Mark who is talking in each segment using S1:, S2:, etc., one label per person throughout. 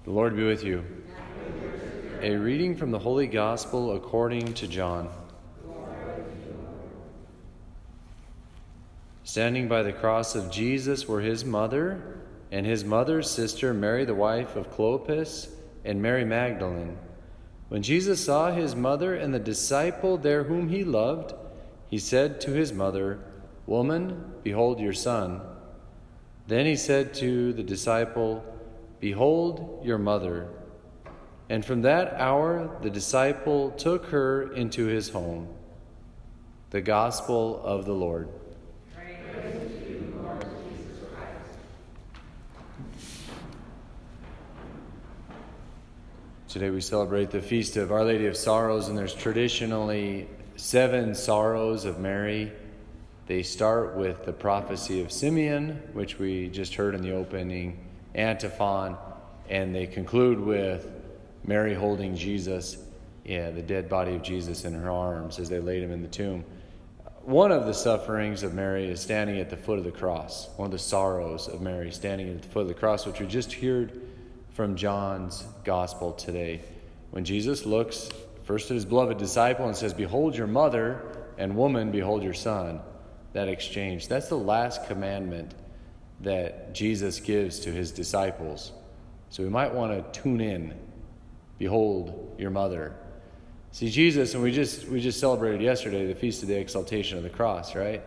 S1: The Lord be with you. A reading from the Holy Gospel according to John. Standing by the cross of Jesus were his mother and his mother's sister, Mary, the wife of Clopas, and Mary Magdalene. When Jesus saw his mother and the disciple there whom he loved, he said to his mother, "Woman, behold your son." Then he said to the disciple, "Behold your mother." And from that hour the disciple took her into his home. The Gospel of the Lord.
S2: Praise to you, Lord Jesus Christ.
S1: Today we celebrate the feast of Our Lady of Sorrows, and there's traditionally 7 sorrows of Mary. They start with the prophecy of Simeon, which we just heard in the opening antiphon, and they conclude with Mary holding Jesus, the dead body of Jesus in her arms as they laid him in the tomb. One of the sufferings of Mary is standing at the foot of the cross. One of the sorrows of Mary standing at the foot of the cross, which we just heard from John's gospel today. When Jesus looks first at his beloved disciple and says, "Behold your mother," and "Woman, behold your son." That exchange. That's the last commandment that Jesus gives to his disciples. So we might want to tune in. Behold your mother. See, Jesus, and we just celebrated yesterday the Feast of the Exaltation of the Cross, right?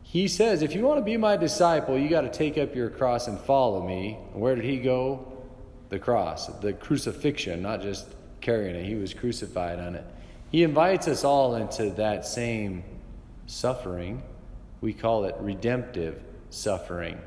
S1: He says, if you want to be my disciple, you got to take up your cross and follow me. And where did he go? The cross, the crucifixion, not just carrying it. He was crucified on it. He invites us all into that same suffering. We call it redemptive suffering.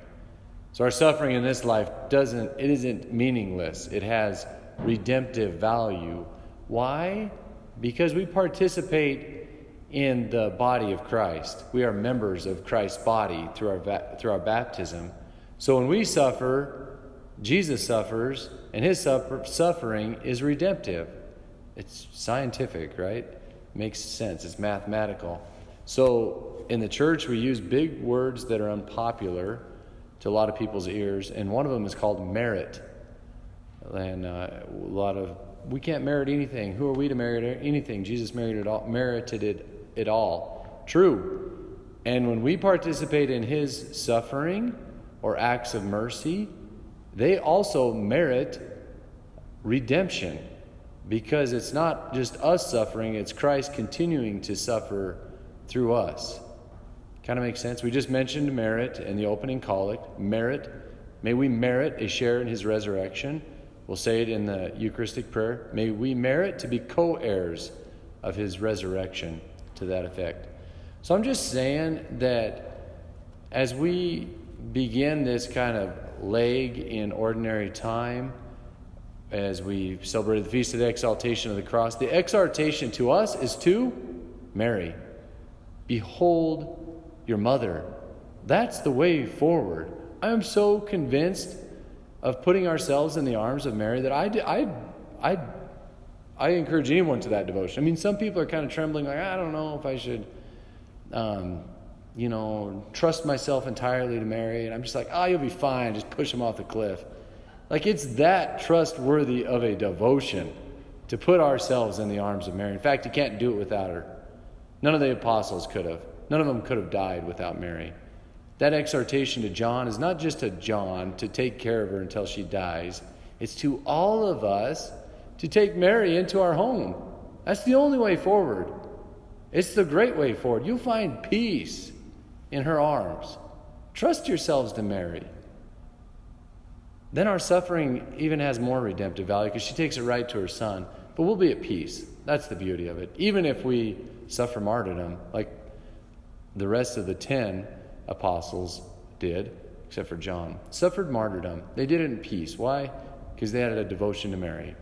S1: So our suffering in this life isn't meaningless. It has redemptive value. Why? Because we participate in the body of Christ. We are members of Christ's body through our baptism. So when we suffer, Jesus suffers, and his suffering is redemptive. It's scientific, right? It makes sense. It's mathematical. So in the church, we use big words that are unpopular to a lot of people's ears, and one of them is called merit. And we can't merit anything. Who are we to merit anything? Jesus merited it all. True. And when we participate in his suffering or acts of mercy, they also merit redemption, because it's not just us suffering, it's Christ continuing to suffer through us. Kind of makes sense. We just mentioned merit in the opening collect. Merit. May we merit a share in his resurrection. We'll say it in the Eucharistic prayer. May we merit to be co-heirs of his resurrection, to that effect. So I'm just saying that as we begin this kind of leg in ordinary time, as we celebrate the Feast of the Exaltation of the Cross, the exhortation to us is to Mary. Behold your mother. That's the way forward. I am so convinced of putting ourselves in the arms of Mary that I encourage anyone to that devotion. I mean, some people are kind of trembling, like, I don't know if I should, trust myself entirely to Mary. And I'm just like, you'll be fine. Just push them off the cliff. Like, it's that trustworthy of a devotion to put ourselves in the arms of Mary. In fact, you can't do it without her. None of the apostles could have. None of them could have died without Mary. That exhortation to John is not just to John to take care of her until she dies. It's to all of us to take Mary into our home. That's the only way forward. It's the great way forward. You'll find peace in her arms. Trust yourselves to Mary. Then our suffering even has more redemptive value because she takes it right to her son. But we'll be at peace. That's the beauty of it. Even if we suffer martyrdom, like the rest of the 10 apostles did, except for John, suffered martyrdom. They did it in peace. Why? Because they had a devotion to Mary.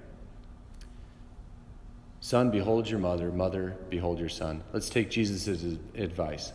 S1: Son, behold your mother. Mother, behold your son. Let's take Jesus' advice.